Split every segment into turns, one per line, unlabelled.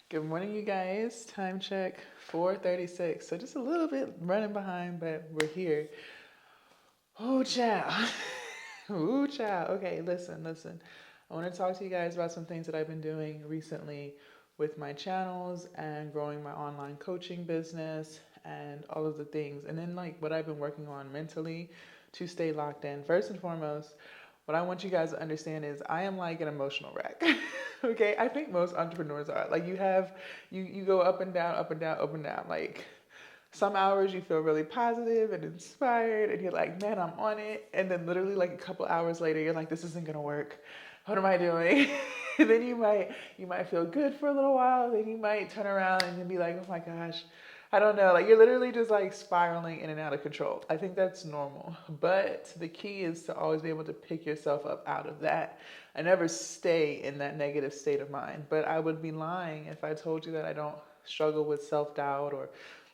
Good morning, you guys. Time check 4:36. So just a little bit running behind, but we're here. Oh, child. Ooh, child. Okay, listen. I want to talk to you guys about some things that I've been doing recently with my channels and growing my online coaching business and all of the things. And then, like, what I've been working on mentally to stay locked in. First and foremost, what I want you guys to understand is I am like an emotional wreck. Okay, I think most entrepreneurs are. Like, you go up and down, up and down, up and down. Like, some hours you feel really positive and inspired, and you're like, man, I'm on it. And then literally like a couple hours later, you're like, this isn't gonna work. What am I doing? And then you might feel good for a little while. Then you might turn around and then be like, oh my gosh, I don't know. Like, you're literally just like spiraling in and out of control. I think that's normal. But the key is to always be able to pick yourself up out of that. I never stay in that negative state of mind. But I would be lying if I told you that I don't struggle with self doubt or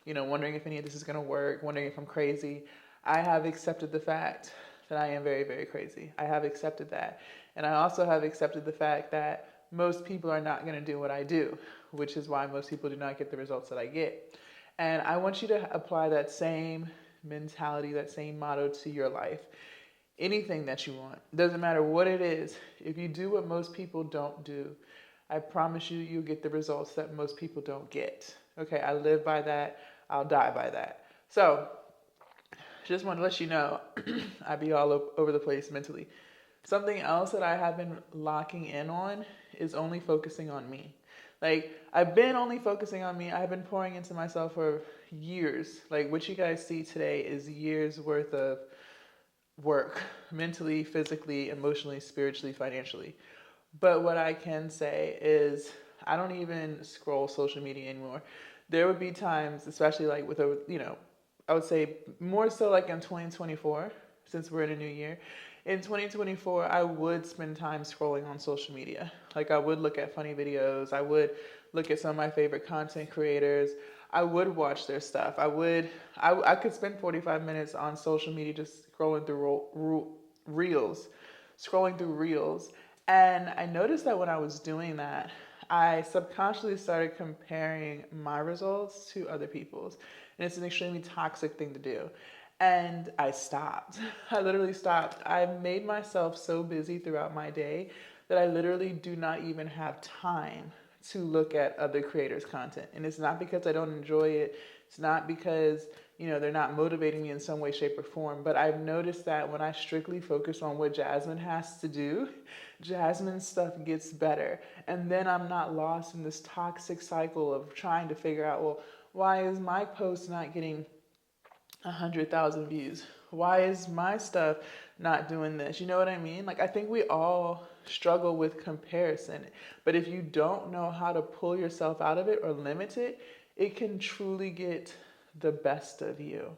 wondering if any of this is going to work, wondering if I'm crazy. I have accepted the fact that I am very, very crazy. I have accepted that. And I also have accepted the fact that most people are not going to do what I do, which is why most people do not get the results that I get. And I want you to apply that same mentality, that same motto to your life. Anything that you want, doesn't matter what it is, if you do what most people don't do, I promise you, you'll get the results that most people don't get. Okay, I live by that. I'll die by that. So, just want to let you know, I be all over the place mentally. Something else that I have been locking in on is only focusing on me. Like, I've been only focusing on me. I've been pouring into myself for years. Like, what you guys see today is years worth of work, mentally, physically, emotionally, spiritually, financially. But what I can say is I don't even scroll social media anymore. There would be times, especially like with I would say more so like in 2024, since we're in a new year. In 2024, I would spend time scrolling on social media. Like, I would look at funny videos. I would look at some of my favorite content creators. I would watch their stuff. I could spend 45 minutes on social media just scrolling through reels, scrolling through reels. And I noticed that when I was doing that, I subconsciously started comparing my results to other people's. And it's an extremely toxic thing to do. And I stopped. I literally stopped. I made myself so busy throughout my day that I literally do not even have time to look at other creators' content. And it's not because I don't enjoy it. It's not because, they're not motivating me in some way, shape, or form. But I've noticed that when I strictly focus on what Jasmine has to do, Jasmine's stuff gets better. And then I'm not lost in this toxic cycle of trying to figure out, well, why is my post not getting 100,000 views? Why is my stuff not doing this? You know what I mean? Like, I think we all struggle with comparison, but if you don't know how to pull yourself out of it or limit it, it can truly get the best of you.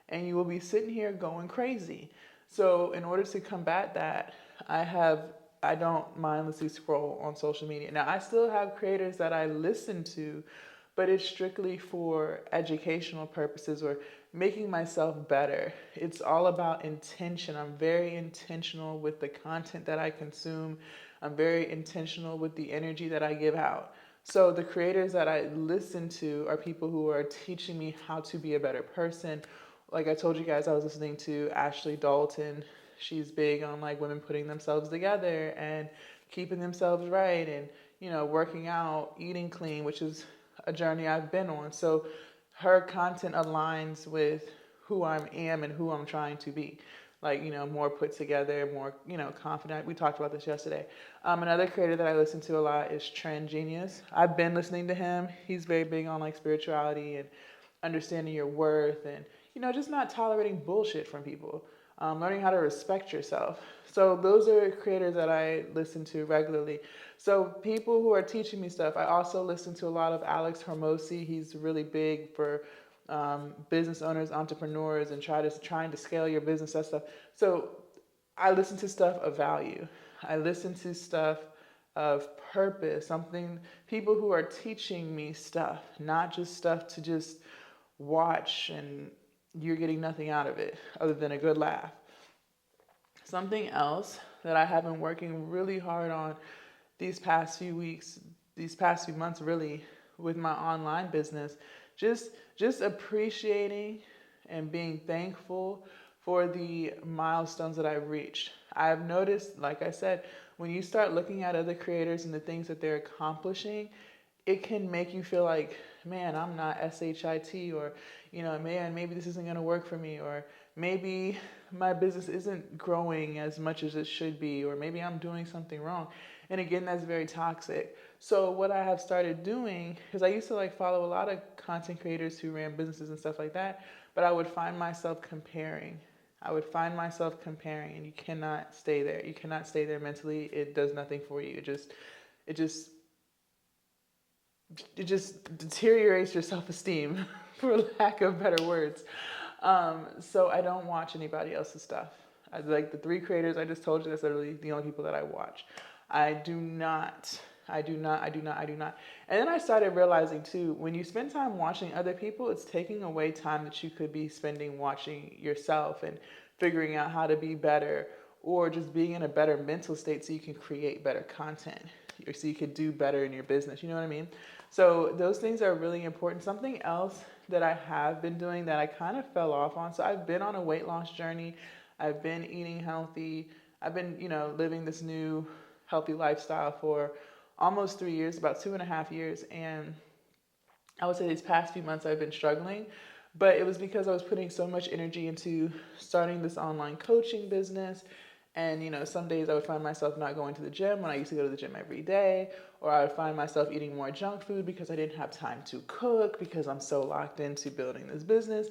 And you will be sitting here going crazy. So, in order to combat that, I have I don't mindlessly scroll on social media. Now, I still have creators that I listen to, but it's strictly for educational purposes or making myself better. It's all about intention. I'm very intentional with the content that I consume. I'm very intentional with the energy that I give out. So the creators that I listen to are people who are teaching me how to be a better person. Like I told you guys, I was listening to Ashley Dalton. She's big on like women putting themselves together and keeping themselves right and working out, eating clean, which is a journey I've been on. So her content aligns with who I am and who I'm trying to be. Like, more put together, more, confident. We talked about this yesterday. Another creator that I listen to a lot is Trend Genius. I've been listening to him. He's very big on like spirituality and understanding your worth and, just not tolerating bullshit from people. Learning how to respect yourself. So those are creators that I listen to regularly. So people who are teaching me stuff. I also listen to a lot of Alex Hormozi. He's really big for business owners, entrepreneurs, and trying to scale your business, that stuff. So I listen to stuff of value. I listen to stuff of purpose, something, people who are teaching me stuff, not just stuff to just watch and you're getting nothing out of it other than a good laugh. Something else that I have been working really hard on these past few weeks, these past few months, really, with my online business, just appreciating and being thankful for the milestones that I've reached. I've noticed, like I said, when you start looking at other creators and the things that they're accomplishing, it can make you feel like, man, I'm not SHIT, or, man, maybe this isn't going to work for me, or maybe my business isn't growing as much as it should be, or maybe I'm doing something wrong. And again, that's very toxic. So what I have started doing, because I used to like follow a lot of content creators who ran businesses and stuff like that, but I would find myself comparing. And you cannot stay there. You cannot stay there mentally. It does nothing for you. It just it just deteriorates your self-esteem, for lack of better words. So I don't watch anybody else's stuff. Like the three creators I just told you, that's literally the only people that I watch. I do not. And then I started realizing too, when you spend time watching other people, it's taking away time that you could be spending watching yourself and figuring out how to be better, or just being in a better mental state so you can create better content, or so you could do better in your business. You know what I mean? So those things are really important. Something else that I have been doing that I kind of fell off on. So I've been on a weight loss journey. I've been eating healthy. I've been, living this new healthy lifestyle for almost 3 years, about 2.5 years. And I would say these past few months I've been struggling, but it was because I was putting so much energy into starting this online coaching business. And, some days I would find myself not going to the gym when I used to go to the gym every day, or I would find myself eating more junk food because I didn't have time to cook because I'm so locked into building this business.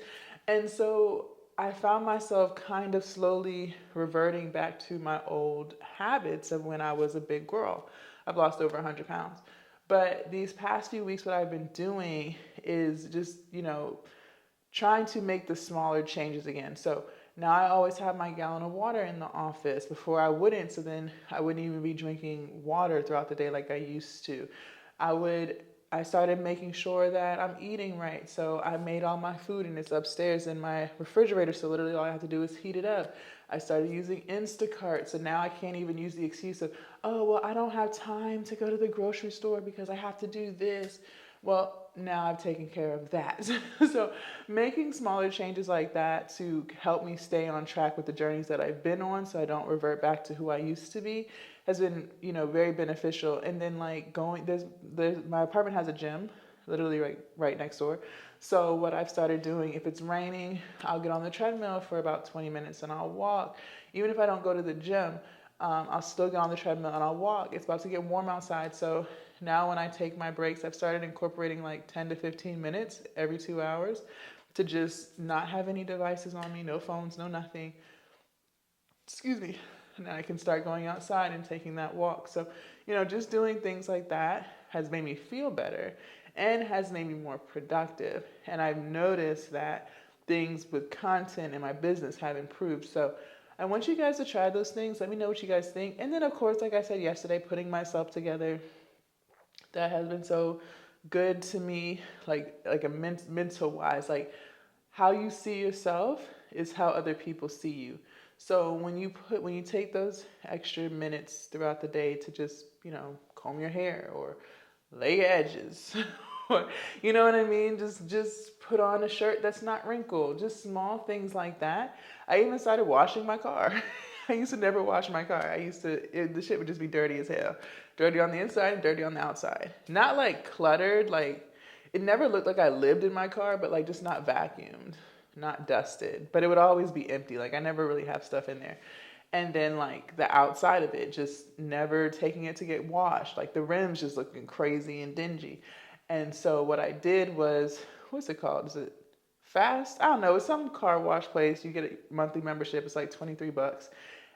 And so I found myself kind of slowly reverting back to my old habits of when I was a big girl. I've lost over 100 pounds. But these past few weeks, what I've been doing is just, trying to make the smaller changes again. So now I always have my gallon of water in the office. Before I wouldn't, so then I wouldn't even be drinking water throughout the day like I used to. I started making sure that I'm eating right. So I made all my food and it's upstairs in my refrigerator. So literally all I have to do is heat it up. I started using Instacart. So now I can't even use the excuse of, oh, well, I don't have time to go to the grocery store because I have to do this. Well, now I've taken care of that. So making smaller changes like that to help me stay on track with the journeys that I've been on so I don't revert back to who I used to be has been, very beneficial. And then like there's my apartment has a gym literally right next door. So what I've started doing, if it's raining, I'll get on the treadmill for about 20 minutes and I'll walk. Even if I don't go to the gym, I'll still get on the treadmill and I'll walk. It's about to get warm outside, so now when I take my breaks, I've started incorporating like 10 to 15 minutes every 2 hours to just not have any devices on me, no phones, no nothing. Excuse me. And I can start going outside and taking that walk. So, just doing things like that has made me feel better and has made me more productive. And I've noticed that things with content in my business have improved. So I want you guys to try those things. Let me know what you guys think. And then, of course, like I said yesterday, putting myself together, that has been so good to me, like a mental wise. Like how you see yourself is how other people see you. So when you take those extra minutes throughout the day to just, comb your hair or lay your edges or you know what I mean? Just put on a shirt that's not wrinkled. Just small things like that. I even started washing my car. I used to never wash my car. The shit would just be dirty as hell. Dirty on the inside and dirty on the outside. Not like cluttered, like it never looked like I lived in my car, but like just not vacuumed, not dusted. But it would always be empty. Like I never really have stuff in there. And then like the outside of it, just never taking it to get washed. Like the rims just looking crazy and dingy. And so what I did was, what's it called? Is it Fast? I don't know. It's some car wash place. You get a monthly membership. It's like $23.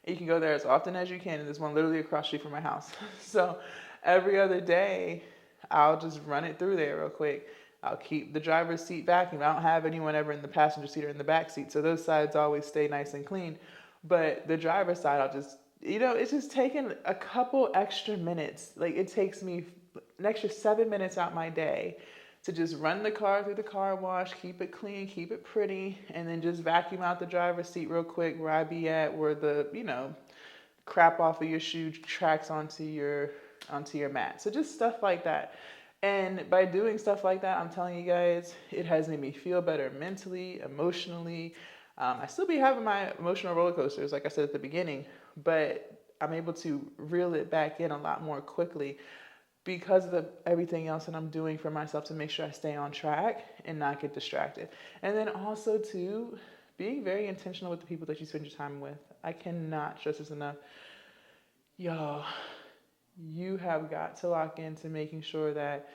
And you can go there as often as you can. And there's one literally across the street from my house. So every other day, I'll just run it through there real quick. I'll keep the driver's seat vacuumed. I don't have anyone ever in the passenger seat or in the back seat. So those sides always stay nice and clean. But the driver's side, I'll just, it's just taking a couple extra minutes. Like it takes me an extra 7 minutes out my day to just run the car through the car wash, keep it clean, keep it pretty, and then just vacuum out the driver's seat real quick where I be at, where the, crap off of your shoe tracks onto your mat. So just stuff like that. And by doing stuff like that, I'm telling you guys, it has made me feel better mentally, emotionally. I still be having my emotional roller coasters, like I said at the beginning, but I'm able to reel it back in a lot more quickly because of everything else that I'm doing for myself to make sure I stay on track and not get distracted. And then also, too, being very intentional with the people that you spend your time with. I cannot stress this enough. Y'all, you have got to lock into making sure that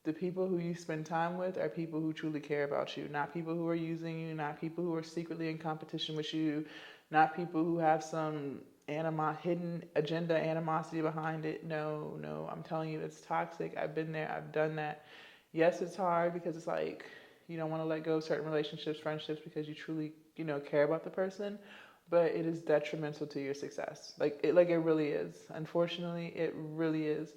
the people who you spend time with are people who truly care about you, not people who are using you, not people who are secretly in competition with you, not people who have some hidden agenda animosity behind it. No, no, I'm telling you, it's toxic. I've been there, I've done that. Yes, it's hard because it's like you don't want to let go of certain relationships, friendships because you truly, care about the person, but it is detrimental to your success. Like it really is. Unfortunately, it really is.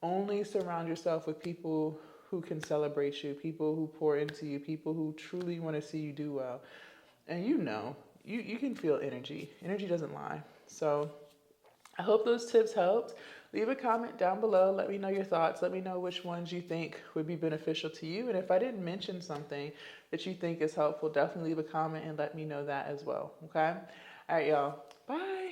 Only surround yourself with people who can celebrate you, people who pour into you, people who truly want to see you do well. And you can feel energy. Energy doesn't lie. So I hope those tips helped. Leave a comment down below. Let me know your thoughts. Let me know which ones you think would be beneficial to you. And if I didn't mention something that you think is helpful, definitely leave a comment and let me know that as well. Okay? All right, y'all. Bye.